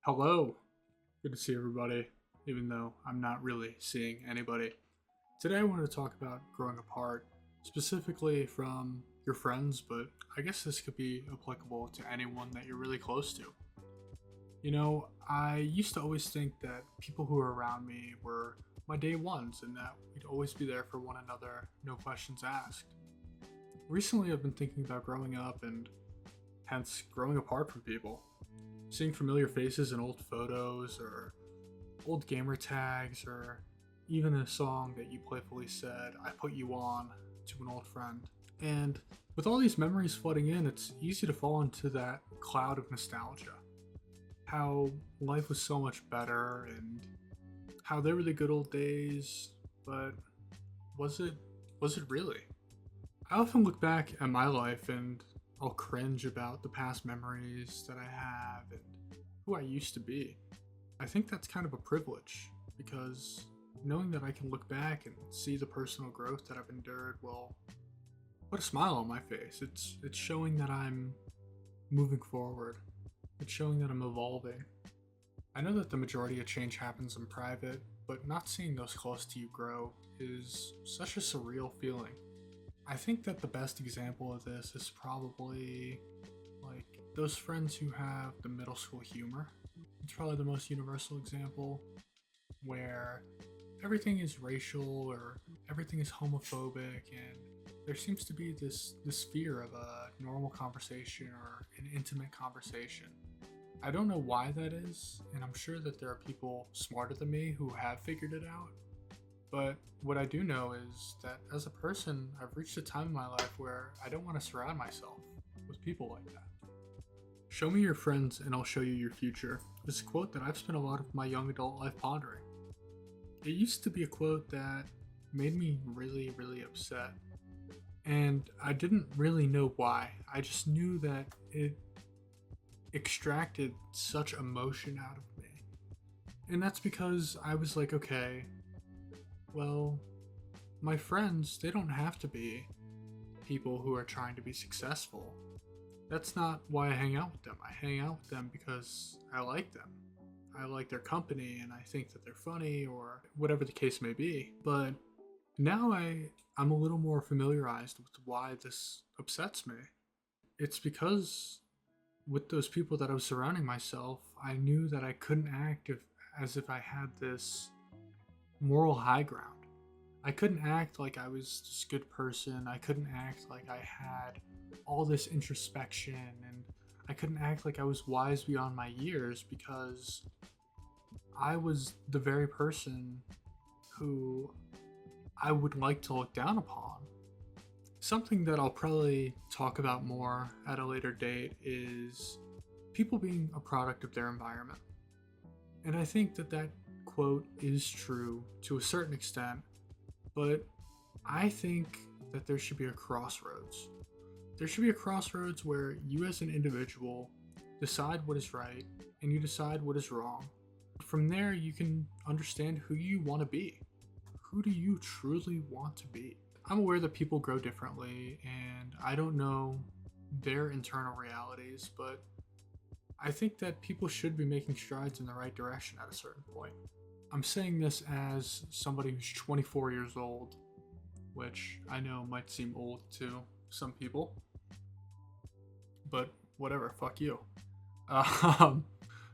Hello. Good to see everybody, even though I'm not really seeing anybody. Today I wanted to talk about growing apart, specifically from your friends, but I guess this could be applicable to anyone that you're really close to. I used to always think that people who were around me were my day ones and that we'd always be there for one another, no questions asked. Recently I've been thinking about growing up and hence growing apart from people. Seeing familiar faces in old photos or old gamer tags or even a song that you playfully said, I put you on to an old friend. And with all these memories flooding in, it's easy to fall into that cloud of nostalgia. How life was so much better and how they were the good old days, but was it was it really? I often look back at my life and I'll cringe about the past memories that I have and who I used to be. I think that's kind of a privilege because knowing that I can look back and see the personal growth that I've endured will put a smile on my face. It's showing that I'm moving forward. It's showing that I'm evolving. I know that the majority of change happens in private, but not seeing those close to you grow is such a surreal feeling. I think that the best example of this is probably like those friends who have the middle school humor. It's probably the most universal example where everything is racial or everything is homophobic and there seems to be this fear of a normal conversation or an intimate conversation. I don't know why that is, and I'm sure that there are people smarter than me who have figured it out. But what I do know is that as a person, I've reached a time in my life where I don't want to surround myself with people like that. Show me your friends and I'll show you your future is a quote that I've spent a lot of my young adult life pondering. It used to be a quote that made me really, really upset. And I didn't really know why. I just knew that it extracted such emotion out of me. And that's because I was like, okay, well, my friends, they don't have to be people who are trying to be successful. That's not why I hang out with them. I hang out with them because I like them. I like their company and I think that they're funny or whatever the case may be. But now I'm a little more familiarized with why this upsets me. It's because with those people that I was surrounding myself, I knew that I couldn't act as if I had this moral high ground. I couldn't act like I was this good person. I couldn't act like I had all this introspection and I couldn't act like I was wise beyond my years because I was the very person who I would like to look down upon. Something that I'll probably talk about more at a later date is people being a product of their environment. And I think that that quote is true to a certain extent, but I think that there should be a crossroads. There should be a crossroads where you, as an individual, decide what is right and you decide what is wrong. From there, you can understand who you want to be. Who do you truly want to be? I'm aware that people grow differently and I don't know their internal realities, but I think that people should be making strides in the right direction at a certain point. I'm saying this as somebody who's 24 years old, which I know might seem old to some people, but whatever, fuck you. Um,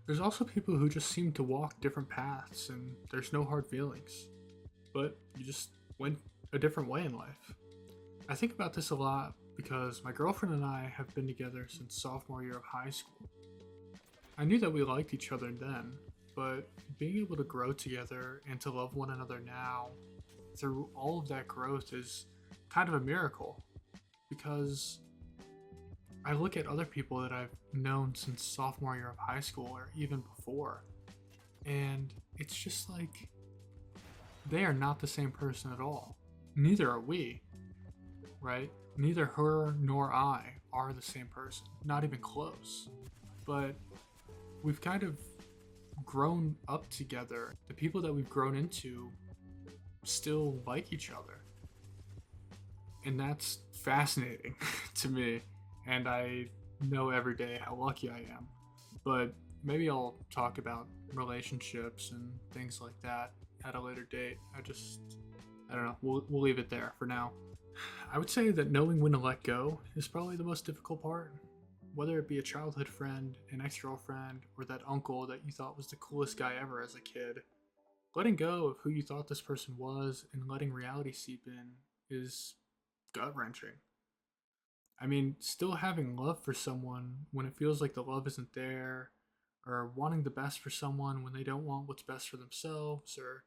there's also people who just seem to walk different paths and there's no hard feelings, but you just went a different way in life. I think about this a lot because my girlfriend and I have been together since sophomore year of high school. I knew that we liked each other then, but being able to grow together and to love one another now through all of that growth is kind of a miracle because I look at other people that I've known since sophomore year of high school or even before, and it's just like they are not the same person at all. Neither are we, right? Neither her nor I are the same person, not even close. But we've kind of grown up together. The people that we've grown into still like each other. And that's fascinating to me. And I know every day how lucky I am. But Maybe I'll talk about relationships and things like that at a later date. I don't know. We'll leave it there for now. I would say that knowing when to let go is probably the most difficult part. Whether it be a childhood friend, an ex-girlfriend, or that uncle that you thought was the coolest guy ever as a kid. Letting go of who you thought this person was and letting reality seep in is gut-wrenching. I mean, still having love for someone when it feels like the love isn't there, or wanting the best for someone when they don't want what's best for themselves, or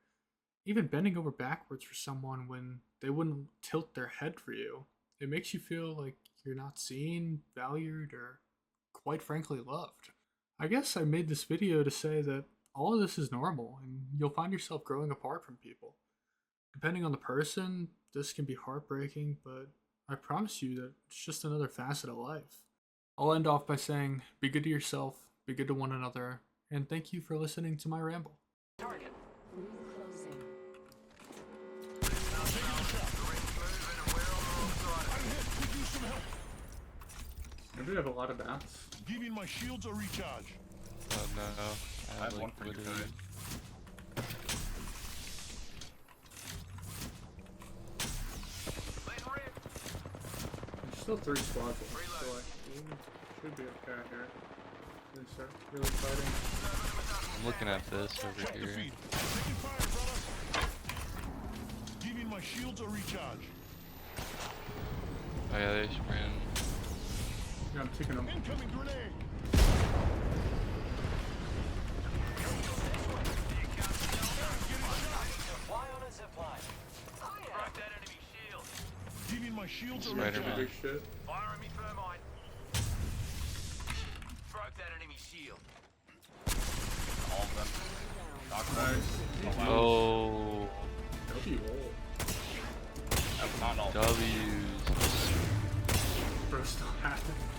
even bending over backwards for someone when they wouldn't tilt their head for you. It makes you feel like you're not seen, valued, or quite frankly loved. I guess I made this video to say that all of this is normal and you'll find yourself growing apart from people. Depending on the person, this can be heartbreaking, but I promise you that it's just another facet of life. I'll end off by saying, be good to yourself, be good to one another, and thank you for listening to my ramble. Target. Closing. Maybe we have a lot of bats. Giving my shields a recharge. Oh no, I have one for you, literally- There's still 3 squads left, so we should be okay here. They start really fighting. I'm looking at this over Check the here. feed. Taking fire, brother. Giving my shields a recharge. Oh yeah, they just ran. Yeah, I'm taking them. Incoming grenade. Fly on a zip line. Broke that enemy shield. Giving my shields a Spider-Man. recharge. Big shit. Firing me thermite. Broke that enemy shield. All of them. Nice. Oh, W roll. That's not all. W's. Bro, still happening.